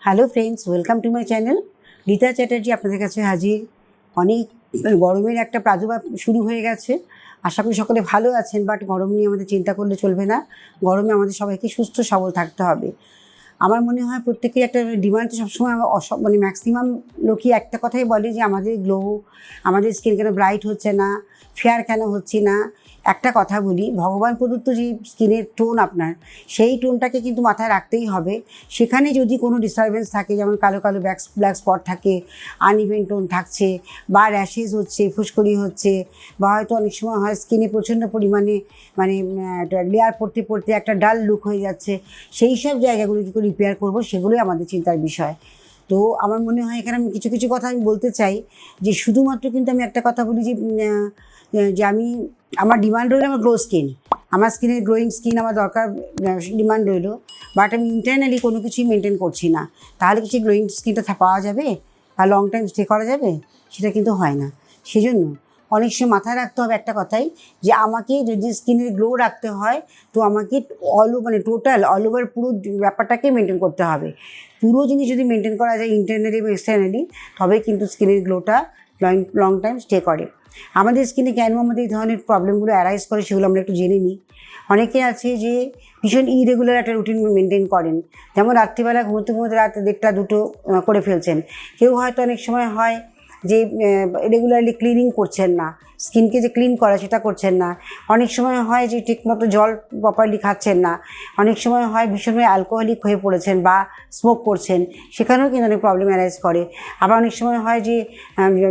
Hello friends, welcome to my channel. Rita Chatterjee আপনাদের কাছে হাজির। অনেক গরমের একটা প্রাদুর্ভাব শুরু হয়ে গেছে। আশা করি সকলে ভালো আছেন, বাট গরম নিয়ে আমাদের চিন্তা করলে চলবে না। গরমে আমাদের সবাইকে সুস্থ সবল থাকতে হবে। আমার মনে হয় প্রত্যেকের একটা ডিমান্ড তো সবসময় মানে ম্যাক্সিমাম লোকই একটা কথাই বলে যে আমাদের গ্লো, আমাদের স্কিন কেন ব্রাইট হচ্ছে না, ফেয়ার কেন হচ্ছে না। একটা কথা বলি, ভগবান প্রদত্ত যে স্কিনের টোন আপনার, সেই টোনটাকে কিন্তু মাথায় রাখতেই হবে। সেখানে যদি কোনো ডিস্টারবেন্স থাকে, যেমন কালো কালো ব্ল্যাক স্পট থাকে, আনইভেন টোন থাকছে, বা র্যাশেস হচ্ছে, ফুসকুড়ি হচ্ছে, বা হয়তো অনেক সময় হয় স্কিনে প্রচণ্ড পরিমাণে মানে লেয়ার পড়তে পড়তে একটা ডাল লুক হয়ে যাচ্ছে, সেই সব জায়গাগুলো কী করে রিপেয়ার করবো সেগুলোই আমাদের চিন্তার বিষয়। তো আমার মনে হয় এখানে আমি কিছু কিছু কথা আমি বলতে চাই, যে শুধুমাত্র কিন্তু আমি একটা কথা বলি যে আমি আমার ডিমান্ড রইল আমার গ্লো স্কিন, আমার স্কিনের গ্লোয়িং স্কিন আমার দরকার, ডিমান্ড রইল, বাট আমি ইন্টারনালি কোনো কিছুই মেনটেন করছি না। তাহলে কি সেই গ্লোয়িং স্কিনটা পাওয়া যাবে আর লং টাইম স্টে করা যাবে? সেটা কিন্তু হয় না। সেজন্য অনেক সময় মাথায় রাখতে হবে একটা কথাই, যে আমাকে যদি স্কিনের গ্লো রাখতে হয়, তো আমাকে টোটাল অল ওভার পুরো ব্যাপারটাকে মেনটেন করতে হবে। পুরো জিনিস যদি মেনটেন করা যায় ইন্টারনালি এবং এক্সটার্নালি, তবে কিন্তু স্কিনের গ্লোটা লং টাইম স্টে করে। আমাদের স্কিনে কেন আমাদের এই ধরনের প্রবলেমগুলো অ্যারাইজ করে সেগুলো আমরা একটু জেনে নিই। অনেকে আছে যে ভীষণ ইরেগুলার একটা রুটিন মেনটেন করেন, যেমন রাত্রিবেলা ঘুমোতে ঘুমোতে রাত 1টা 2টো করে ফেলছেন। কেউ হয়তো অনেক সময় হয় যে রেগুলারলি ক্লিনিং করছেন না, স্কিনকে যে ক্লিন করা সেটা করছেন না। অনেক সময় হয় যে ঠিকমতো জল প্রপারলি খাচ্ছেন না। অনেক সময় হয় ভীষণভাবে অ্যালকোহলিক হয়ে পড়েছেন বা স্মোক করছেন, সেখানেও কিন্তু অনেক প্রবলেম অ্যারাইজ করে। আবার অনেক সময় হয় যে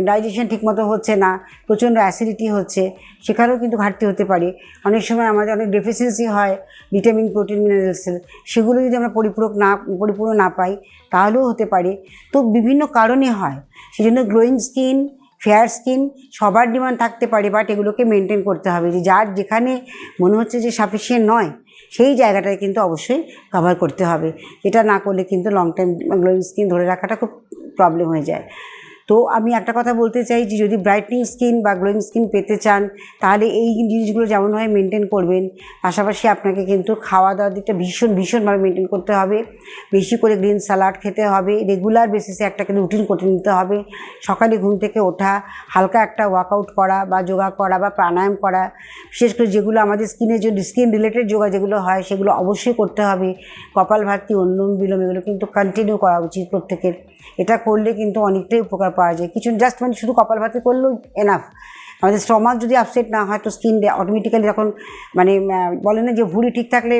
ডাইজেশন ঠিকমতো হচ্ছে না, প্রচণ্ড অ্যাসিডিটি হচ্ছে, সেখানেও কিন্তু ঘাটতি হতে পারে। অনেক সময় আমাদের অনেক ডেফিসিয়েন্সি হয় ভিটামিন, প্রোটিন, মিনারেলসের, সেগুলো যদি আমরা পরিপূর্ণ না পাই তাহলেও হতে পারে। তো বিভিন্ন কারণে হয়। সেজন্য গ্লোয়িং স্কিন, ফেয়ার স্কিন সবার ডিমান্ড থাকতে পারে, বাট এগুলোকে মেনটেন করতে হবে। যে যার যেখানে মনে হচ্ছে যে সাফিসিয়েন্ট নয়, সেই জায়গাটায় কিন্তু অবশ্যই কভার করতে হবে। এটা না করলে কিন্তু লং টাইম গ্লোয়িং স্কিন ধরে রাখাটা খুব প্রবলেম হয়ে যায়। তো আমি একটা কথা বলতে চাই, যে যদি ব্রাইটনিং স্কিন বা গ্লোয়িং স্কিন পেতে চান, তাহলে এই জিনিসগুলো যেমনভাবে মেনটেন করবেন, পাশাপাশি আপনাকে কিন্তু খাওয়া দাওয়ার দিকটা ভীষণভাবে মেনটেন করতে হবে। বেশি করে গ্রিন স্যালাড খেতে হবে, রেগুলার বেসিসে একটা কিন্তু রুটিন করে নিতে হবে। সকালে ঘুম থেকে ওঠা, হালকা একটা ওয়ার্কআউট করা বা যোগা করা বা প্রাণায়াম করা, বিশেষ করে যেগুলো আমাদের স্কিনের জন্য স্কিন রিলেটেড যোগা যেগুলো হয় সেগুলো অবশ্যই করতে হবে। কপালভাতি, অনুলোম বিলোম এগুলো কিন্তু কন্টিনিউ করা উচিত প্রত্যেকের। এটা করলে কিন্তু অনেকটাই উপকার পাওয়া যায়। কিছু জাস্ট মানে শুধু কপালভাতি করলেও এনাফ। আমাদের স্টমাক যদি আপসেট না হয়, তো স্কিন অটোমেটিক্যালি যখন মানে বলে না যে ভুঁড়ি ঠিক থাকলে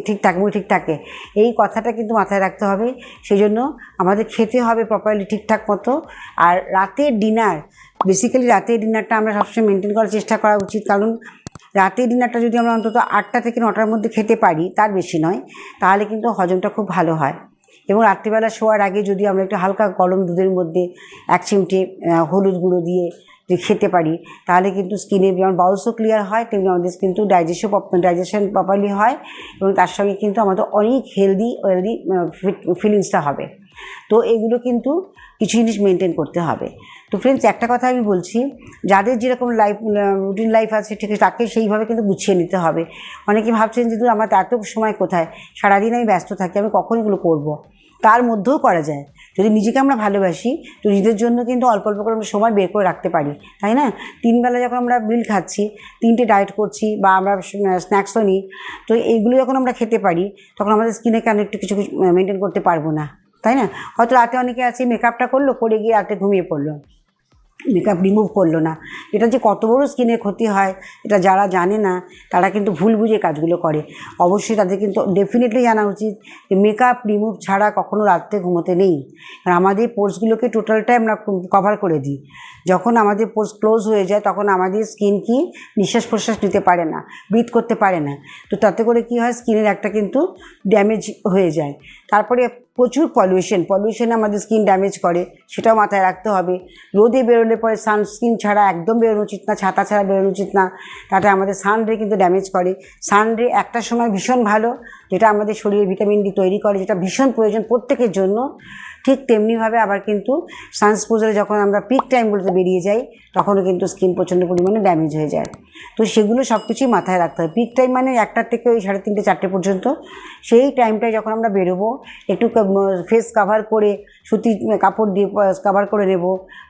ঠিক থাকে, মুড়ি ঠিক থাকে, এই কথাটা কিন্তু মাথায় রাখতে হবে। সেই জন্য আমাদের খেতে হবে প্রপারলি ঠিকঠাক মতো। আর রাতের ডিনার, বেসিক্যালি রাতের ডিনারটা আমরা সবসময় মেনটেন করার চেষ্টা করা উচিত। কারণ রাতের ডিনারটা যদি আমরা অন্তত 8টা থেকে 9টার মধ্যে খেতে পারি, তার বেশি নয়, তাহলে কিন্তু হজমটা খুব ভালো হয়। এবং রাত্রিবেলা শোয়ার আগে যদি আমরা একটু হালকা গরম দুধের মধ্যে 1 চিমটে হলুদ গুঁড়ো দিয়ে যদি খেতে পারি, তাহলে কিন্তু স্কিনের যেমন বাউলসও ক্লিয়ার হয়, তেমনি আমাদের কিন্তু ডাইজেশন প্রপারলি হয়, এবং তার সঙ্গে কিন্তু আমাদের অনেক হেলদি ফিলিংসটা হবে। তো এগুলো কিন্তু কিছু জিনিস মেনটেন করতে হবে। তো ফ্রেন্ডস, একটা কথা আমি বলছি, যাদের যেরকম রুটিন লাইফ আছে ঠিক আছে, তাকে সেইভাবে কিন্তু গুছিয়ে নিতে হবে। অনেকে ভাবছেন যে আমার এত সময় কোথায়, সারাদিন আমি ব্যস্ত থাকি, আমি কখন এগুলো করবো? তার মধ্যেও করা যায়। যদি নিজেকে আমরা ভালোবাসি, তো নিজেদের জন্য কিন্তু অল্প অল্প করে আমরা সময় বের করে রাখতে পারি, তাই না? 3 বেলা যখন আমরা মিল খাচ্ছি, 3টে ডায়েট করছি, বা আমরা স্ন্যাক্সও নিই, তো এইগুলো যখন আমরা খেতে পারি, তখন আমাদের স্কিনে কেন একটু কিছু মেনটেন করতে পারবো না, তাই না? হয়তো রাতে অনেকে আছে মেকআপটা করলো, করে গিয়ে রাতে ঘুমিয়ে পড়লো, মেকআপ রিমুভ করলো না। এটা যে কত বড় স্কিনের ক্ষতি হয়, এটা যারা জানে না তারা কিন্তু ভুল বুঝে কাজগুলো করে। অবশ্যই তাদের কিন্তু ডেফিনেটলি জানা উচিত যে মেকআপ রিমুভ ছাড়া কখনো রাত্রে ঘুমোতে নেই। কারণ আমাদের পোর্সগুলোকে টোটালটাই আমরা কভার করে দিই। যখন আমাদের পোর্স ক্লোজ হয়ে যায়, তখন আমাদের স্কিন কি নিঃশ্বাস প্রশ্বাস নিতে পারে না, ব্রিথ করতে পারে না। তো তাতে করে কি হয়, স্কিনের একটা কিন্তু ড্যামেজ হয়ে যায়। তারপরে প্রচুর পলিউশন আমাদের স্কিন ড্যামেজ করে, সেটাও মাথায় রাখতে হবে। রোদে বেরোলে পরে সানস্ক্রিন ছাড়া একদম বেরোনো উচিত না, ছাতা ছাড়া বেরোনো উচিত না, তাতে আমাদের সানরে কিন্তু ড্যামেজ করে। সানরে একটা সময় ভীষণ ভালো, যেটা আমাদের শরীরে ভিটামিন ডি তৈরি করে, যেটা ভীষণ প্রয়োজন প্রত্যেকের জন্য, ঠিক তেমনিভাবে আবার কিন্তু সানস্পোজারে যখন আমরা পিক টাইমগুলোতে বেরিয়ে যাই তখনও কিন্তু স্কিন প্রচণ্ড পরিমাণে ড্যামেজ হয়ে যায়। তো সেগুলো সব কিছুই মাথায় রাখতে হবে। পিক টাইম মানে 1টার থেকে ওই 3:30 4টে পর্যন্ত, সেই টাইমটায় যখন আমরা বেরোবো একটু ফেস কাভার করে সুতি কাপড় দিয়ে কাভার করে নেব,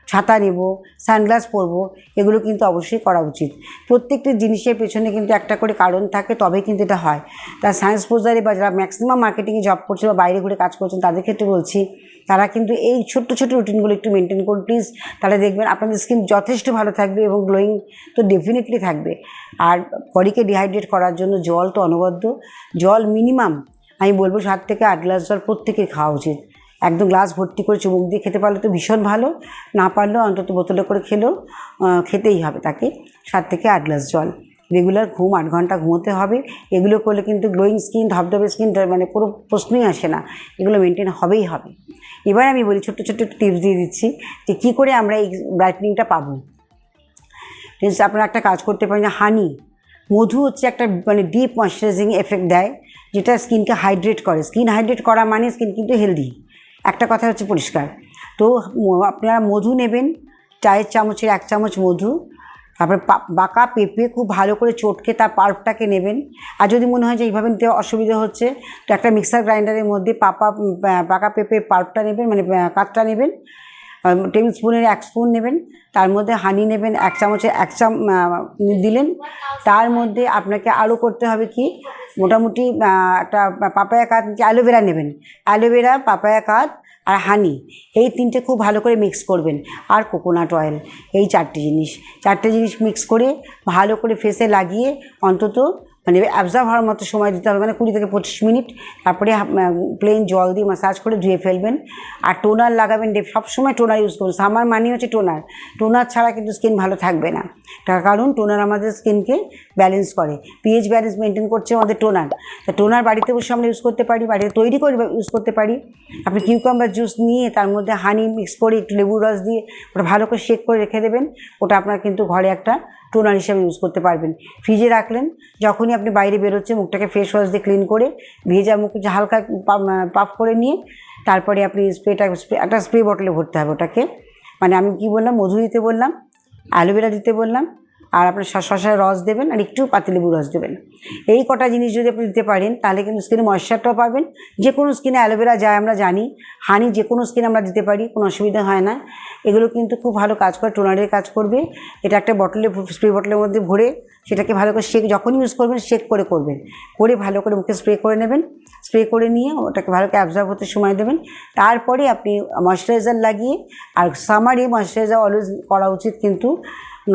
ছাতা নেব, সানগ্লাস পরবো, এগুলো কিন্তু অবশ্যই করা উচিত। প্রত্যেকটি জিনিসের পেছনে কিন্তু একটা করে কারণ থাকে, তবে কিন্তু এটা হয়। তার সানস্পোজারে বা যারা ম্যাক্সিমাম মার্কেটিংয়ে জব করছে বা বাইরে ঘুরে কাজ করছেন তাদের ক্ষেত্রে বলছি, তারা কিন্তু এই ছোট্ট ছোট্ট রুটিনগুলো একটু মেনটেন করুন প্লিজ। তাহলে দেখবেন আপনাদের স্কিন যথেষ্ট ভালো থাকবে এবং গ্লোয়িং তো ডেফিনেটলি থাকবে। আর বডিকে ডিহাইড্রেট করার জন্য জল তো অনবদ্য, জল মিনিমাম আমি বলবো 7 থেকে 8 গ্লাস জল প্রত্যেকের খাওয়া উচিত। একদম গ্লাস ভর্তি করে চুমুক দিয়ে খেতে পারলে তো ভীষণ ভালো, না পারলেও অন্তত বোতলে করে খেলেও খেতেই হবে তাকে 7 থেকে 8 গ্লাস জল। রেগুলার ঘুম 8 ঘন্টা ঘুমোতে হবে। এগুলো করলে কিন্তু গ্লোয়িং স্কিন, ধবধবে স্কিন মানে কোনো প্রশ্নই আসে না, এগুলো মেনটেন হবেই হবে। এবার আমি বলি ছোট্ট ছোট্ট টিপস দিয়ে দিচ্ছি যে কী করে আমরা এই ব্রাইটনিংটা পাবো। আপনারা একটা কাজ করতে পারেন, যে হানি, মধু হচ্ছে একটা মানে ডিপ ময়শ্চারাইজিং এফেক্ট দেয়, যেটা স্কিনকে হাইড্রেট করে। স্কিন হাইড্রেট করা মানে স্কিন কিন্তু হেলদি, একটা কথা হচ্ছে পরিষ্কার। তো আপনারা মধু নেবেন, চায়ের চামচের 1 চামচ মধু, তারপরে বাঁকা পেঁপে খুব ভালো করে চটকে তার পাল্পটাকে নেবেন। আর যদি মনে হয় যে এইভাবে নিতে অসুবিধা হচ্ছে, তো একটা মিক্সার গ্রাইন্ডারের মধ্যে পাকা পেঁপের পাল্পটা নেবেন, মানে কাঠটা নেবেন, টেবিল স্পুনের 1 স্পুন নেবেন, তার মধ্যে হানি নেবেন 1 চামচের 1 দিলেন। তার মধ্যে আপনাকে আরও করতে হবে কি, মোটামুটি একটা পাপায়া কাঠ, অ্যালোভেরা নেবেন, অ্যালোভেরা, পাপায়া কাঠ আর হানি, এই 3টে খুব ভালো করে মিক্স করবেন। আর কোকোনাট অয়েল, এই 4টে জিনিস মিক্স করে ভালো করে ফেসে লাগিয়ে অন্তত মানে অ্যাবজর্ব হওয়ার মতো সময় দিতে হবে, মানে 20 থেকে 25 মিনিট। তারপরে প্লেন জল দিয়ে মাসাজ করে ধুয়ে ফেলবেন। আর টোনার লাগাবেন, সবসময় টোনার ইউজ করুন। সামার মানে হচ্ছে টোনার ছাড়া কিন্তু স্কিন ভালো থাকবে না, তার কারণ টোনার আমাদের স্কিনকে ব্যালেন্স করে, পিএইচ ব্যালেন্স মেনটেন করছে আমাদের টোনার। তা টোনার বাড়িতে বসে আমরা ইউজ করতে পারি, বাড়িতে তৈরি করে ইউজ করতে পারি। আপনি কিউকাম্বার জুস নিয়ে তার মধ্যে হানি মিক্স করে একটু লেবুর রস দিয়ে ওটা ভালো করে শেক করে রেখে দেবেন, ওটা আপনার কিন্তু ঘরে একটা টোনার হিসাবে ইউজ করতে পারবেন। ফ্রিজে রাখলেন, যখনই আপনি বাইরে বেরোচ্ছে মুখটাকে ফেস ওয়াশ দিয়ে ক্লিন করে ভেজা মুখে হালকা পাফ করে নিয়ে তারপরে আপনি একটা স্প্রে বটলে ভরতে হবে ওটাকে। মানে আমি কি বললাম, মধু দিতে বললাম, অ্যালোভেরা দিতে বললাম, আর আপনার শসার রস দেবেন, আর একটু পাতিলেবুর রস দেবেন। এই কটা জিনিস যদি আপনি দিতে পারেন তাহলে কিন্তু স্কিনে ময়েশ্চারটাও পাবেন। যে কোনো স্কিনে অ্যালোভেরা যায় আমরা জানি, হানি যে কোনো স্কিনে আমরা দিতে পারি, কোনো অসুবিধা হয় না। এগুলো কিন্তু খুব ভালো কাজ করে, টোনারের কাজ করবে। এটা একটা বটলে, স্প্রে বটলের মধ্যে ভরে সেটাকে ভালো করে যখন ইউজ করবেন শেক করে করবেন, করে ভালো করে মুখে স্প্রে করে নেবেন। স্প্রে করে নিয়ে ওটাকে ভালো করে অ্যাবজর্ব হতে সময় দেবেন। তারপরে আপনি ময়েশ্চারাইজার লাগিয়ে, আর সামারে ময়েশ্চারাইজার অলওয়েজ করা উচিত কিন্তু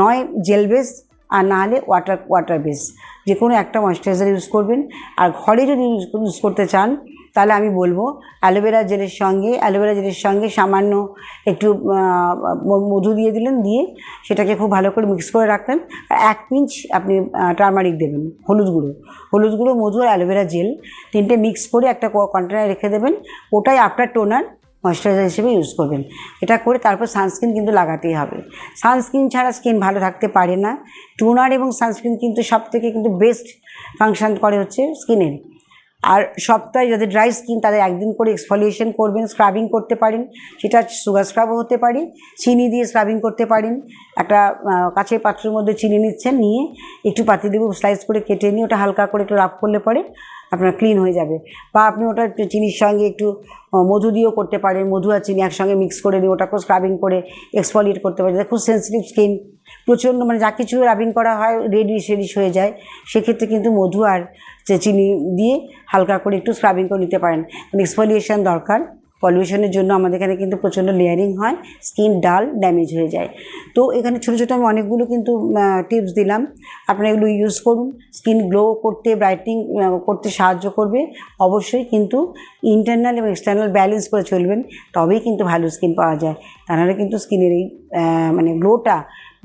নয় জেল বেস আর না হলে ওয়াটার বেস, যে কোনো একটা ময়েশ্চারাইজার ইউজ করবেন। আর ঘরে যদি ইউজ করতে চান তাহলে আমি বলবো অ্যালোভেরা জেলের সঙ্গে সামান্য একটু মধু দিয়ে দিলেন, দিয়ে সেটাকে খুব ভালো করে মিক্স করে রাখলেন। আর 1 পিঞ্চ আপনি টারমারিক দেবেন, হলুদ গুঁড়ো, মধু আর অ্যালোভেরা জেল 3টে মিক্স করে একটা কন্টেনারে রেখে দেবেন। ওটাই আপনার টোনার ময়েশ্চারাইজার হিসেবে ইউজ করবেন। এটা করে তারপর সানস্ক্রিন কিন্তু লাগাতেই হবে। সানস্ক্রিন ছাড়া স্কিন ভালো থাকতে পারে না। টোনার এবং সানস্ক্রিন কিন্তু সবথেকে কিন্তু বেস্ট ফাংশন করে হচ্ছে স্কিনের। আর সপ্তাহে যাদের ড্রাই স্কিন তাদের 1 দিন করে এক্সফোলিয়েশন করবেন, স্ক্রাবিং করতে পারেন। সেটা সুগার স্ক্রাবও হতে পারে, চিনি দিয়ে স্ক্রাবিং করতে পারেন। একটা কাঁচের পাত্রের মধ্যে চিনি নিচ্ছেন, নিয়ে একটু পাতিলেবু স্লাইস করে কেটে নিয়ে ওটা হালকা করে একটু রাব করলে পরে আপনার ক্লিন হয়ে যাবে। বা আপনি ওটা একটু চিনির সঙ্গে একটু মধু দিয়েও করতে পারেন, মধু আর চিনি একসঙ্গে মিক্স করে দিয়ে ওটাকেও স্ক্রাবিং করে এক্সফোলিয়েট করতে পারেন। খুব সেন্সিটিভ স্কিন, প্রচণ্ড মানে যা কিছু রাবিং করা হয় রেডিশ হয়ে যায়, সেক্ষেত্রে কিন্তু মধু আর চিনি দিয়ে হালকা করে একটু স্ক্রাবিং করে নিতে পারেন। এক্সফোলিয়েশন দরকার, পলিউশনের জন্য আমাদের এখানে কিন্তু প্রচণ্ড লেয়ারিং হয়, স্কিন ডাল ড্যামেজ হয়ে যায়। তো এখানে ছোটো ছোটো আমি অনেকগুলো কিন্তু টিপস দিলাম, আপনারা এগুলো ইউজ করুন। স্কিন গ্লো করতে, ব্রাইটনিং করতে সাহায্য করবে। অবশ্যই কিন্তু ইন্টারনাল এবং এক্সটার্নাল ব্যালেন্স করে চলবেন, তবেই কিন্তু ভালো স্কিন পাওয়া যায়। তা নাহলে কিন্তু স্কিনের এই মানে গ্লোটা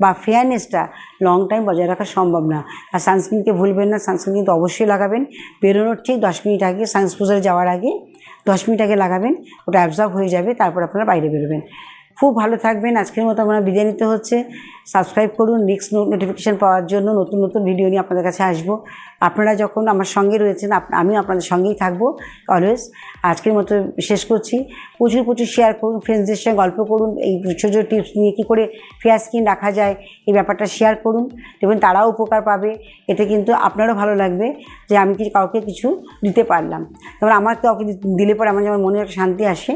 বা ফেয়ারনেসটা লং টাইম বজায় রাখা সম্ভব না। আর সানস্ক্রিনকে ভুলবেন না, সানস্ক্রিন কিন্তু অবশ্যই লাগাবেন। বেরোনোর ঠিক 10 মিনিট আগে, সানস্পোজারে যাওয়ার আগে 10 মিনিট আগে লাগাবেন, ওটা অ্যাবজর্ব হয়ে যাবে, তারপর আপনারা বাইরে বেরোবেন। খুব ভালো থাকবেন। আজকের মতো আমরা বিদায় নিতে হচ্ছে। সাবস্ক্রাইব করুন নেক্সট নোটিফিকেশান পাওয়ার জন্য। নতুন ভিডিও নিয়ে আপনাদের কাছে আসবো। আপনারা যখন আমার সঙ্গে রয়েছেন আমি আপনাদের সঙ্গেই থাকবো অলওয়েজ। আজকের মতো শেষ করছি। প্রচুর প্রচুর শেয়ার করুন, ফ্রেন্ডসদের সঙ্গে গল্প করুন, এই ছোটো ছোটো টিপস নিয়ে কী করে ফেয়ার স্কিন রাখা যায় এই ব্যাপারটা শেয়ার করুন, দেখবেন তারাও উপকার পাবে। এতে কিন্তু আপনারও ভালো লাগবে যে আমি কাউকে কিছু দিতে পারলাম। যেমন আমার কাউকে দিলে পরে আমার যেমন মনে একটা শান্তি আসে,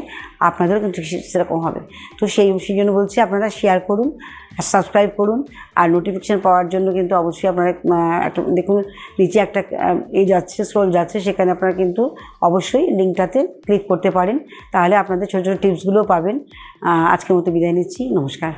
আপনাদেরও কিন্তু সেরকম হবে। তো সেই জন্য বলছি আপনারা শেয়ার করুন, সাবস্ক্রাইব করুন, আর নোটিফিকেশান পাওয়ার জন্য কিন্তু অবশ্যই আপনারা একটা দেখুন নিচে একটা যাচ্ছে, স্ক্রল যাচ্ছে, সেখানে আপনারা কিন্তু অবশ্যই লিঙ্কটাতে ক্লিক করতে পারেন, তাহলে আপনাদের ছোটো ছোটো টিপসগুলোও পাবেন। আজকের মতো বিদায় নিচ্ছি, নমস্কার।